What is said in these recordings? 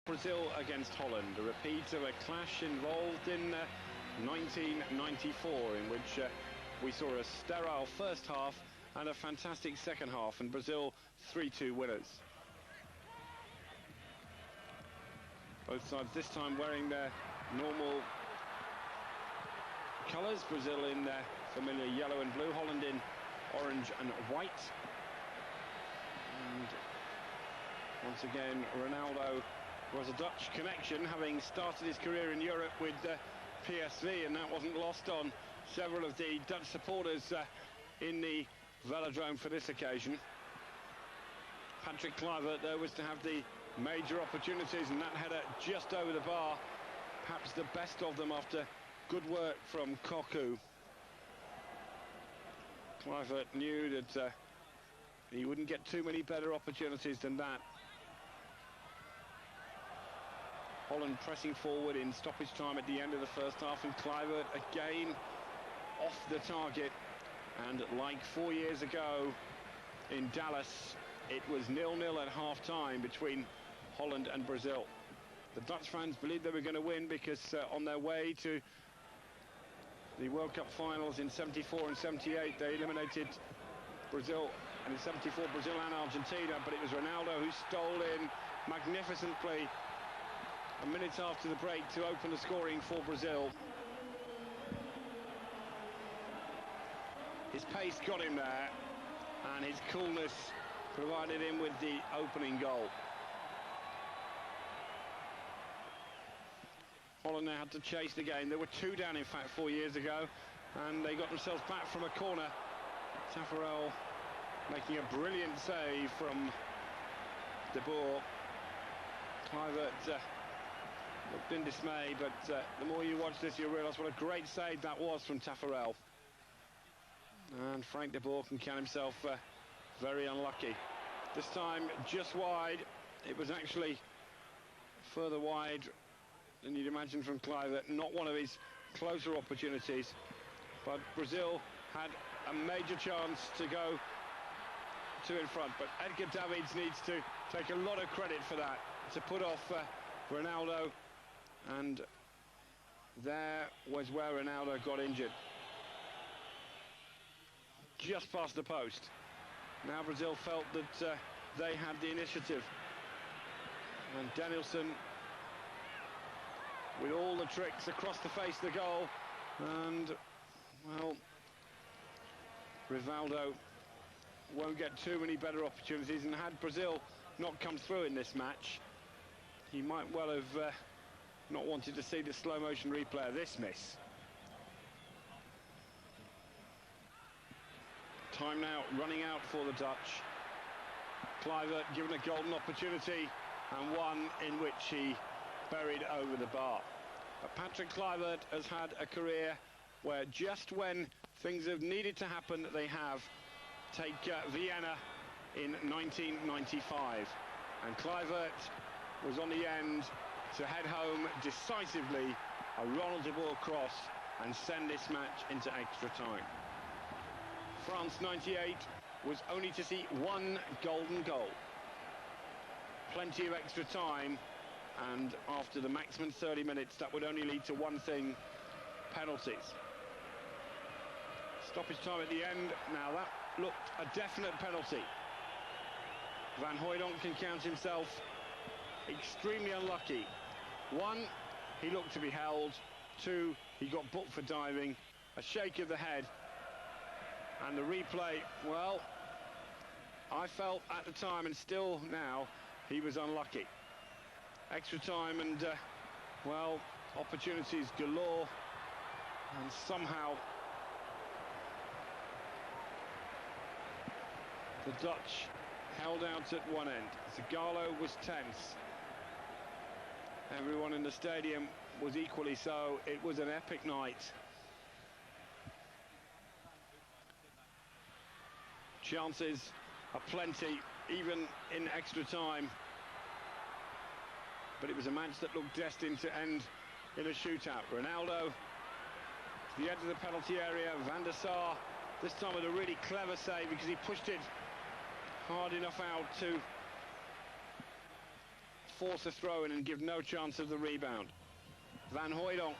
Brazil against Holland, a repeat of a clash involved in 1994, in which we saw a sterile first half and a fantastic second half, and Brazil 3-2 winners. Both sides this time wearing their normal colours. Brazil in their familiar yellow and blue, Holland in orange and white. And once again, Ronaldo was a Dutch connection, having started his career in Europe with PSV, and that wasn't lost on several of the Dutch supporters in the velodrome for this occasion. Patrick Kluivert there was to have the major opportunities, and that header just over the bar, perhaps the best of them after good work from Cocu. Kluivert knew that he wouldn't get too many better opportunities than that. Holland pressing forward in stoppage time at the end of the first half, and Kluivert again off the target. And like 4 years ago in Dallas, it was 0-0 at half-time between Holland and Brazil. The Dutch fans believed they were going to win because on their way to the World Cup finals in 74 and 78, they eliminated Brazil, and in 74 Brazil and Argentina, but it was Ronaldo who stole in magnificently a minute after the break to open the scoring for Brazil. His pace got him there, and his coolness provided him with the opening goal. Holland now had to chase the game. There were two down, in fact, 4 years ago, and they got themselves back from a corner. Taffarel making a brilliant save from De Boer. Kluivert looked in dismay, but the more you watch this, you realise what a great save that was from Taffarel. And Frank De Boer can count himself very unlucky. This time just wide. It was actually further wide than you'd imagine from Kluivert. Not one of his closer opportunities, but Brazil had a major chance to go two in front, but Edgar Davids needs to take a lot of credit for that, to put off Ronaldo, and there was where Ronaldo got injured. Just past the post. Now Brazil felt that they had the initiative, and Danielson with all the tricks across the face of the goal, and well, Rivaldo won't get too many better opportunities, and had Brazil not come through in this match, he might well have not wanted to see the slow motion replay of this miss. Time now running out for the Dutch. Kluivert given a golden opportunity, and one in which he buried over the bar. But Patrick Kluivert has had a career where just when things have needed to happen, they have. Take Vienna in 1995, and Kluivert was on the end to head home decisively a Ronald De Boer cross and send this match into extra time. France 98 was only to see one golden goal. Plenty of extra time, and after the maximum 30 minutes, that would only lead to one thing: penalties. Stoppage time at the end. Now that looked a definite penalty. Van Hooijdonk can count himself extremely unlucky. One, he looked to be held. Two, he got booked for diving. A shake of the head. And the replay, well, I felt at the time, and still now, he was unlucky. Extra time and, well, opportunities galore. And somehow the Dutch held out at one end. Zagallo was tense. Everyone in the stadium was equally so. It was an epic night. Chances are plenty, even in extra time. But it was a match that looked destined to end in a shootout. Ronaldo to the edge of the penalty area. Van der Sar, this time with a really clever save, because he pushed it hard enough out to force a throw in and give no chance of the rebound. Van Hooijdonk.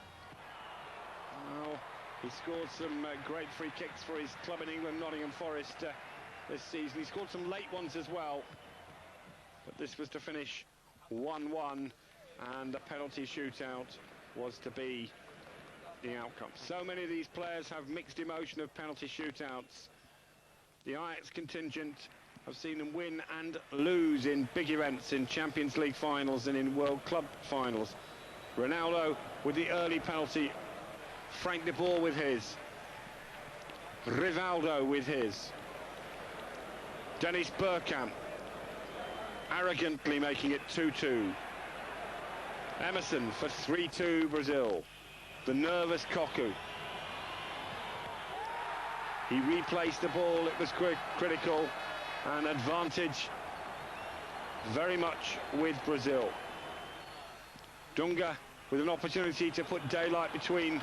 Well, he scored some great free kicks for his club in England, Nottingham Forest, this season. He scored some late ones as well. But this was to finish 1-1, and a penalty shootout was to be the outcome. So many of these players have mixed emotion of penalty shootouts. The Ajax contingent have seen them win and lose in big events, in Champions League finals and in World Club finals. Ronaldo with the early penalty, Frank de Boer with his, Rivaldo with his, Dennis Bergkamp arrogantly making it 2-2. Emerson for 3-2 Brazil. The nervous Cocu. He replaced the ball, it was critical, and advantage very much with Brazil. Dunga with an opportunity to put daylight between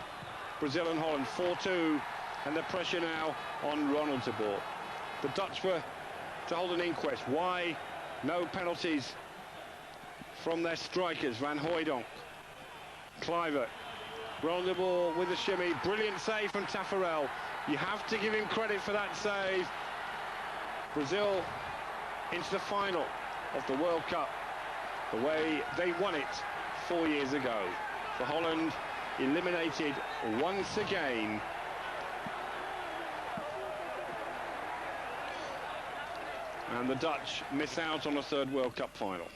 Brazil and Holland. 4-2, and the pressure now on Ronald de Boer. The Dutch were to hold an inquest. Why no penalties from their strikers? Van Hooijdonk, Kluivert, Ronald de Boer with the shimmy. Brilliant save from Tafarel. You have to give him credit for that save. Brazil into the final of the World Cup, the way they won it 4 years ago. For Holland, eliminated once again. And the Dutch miss out on a third World Cup final.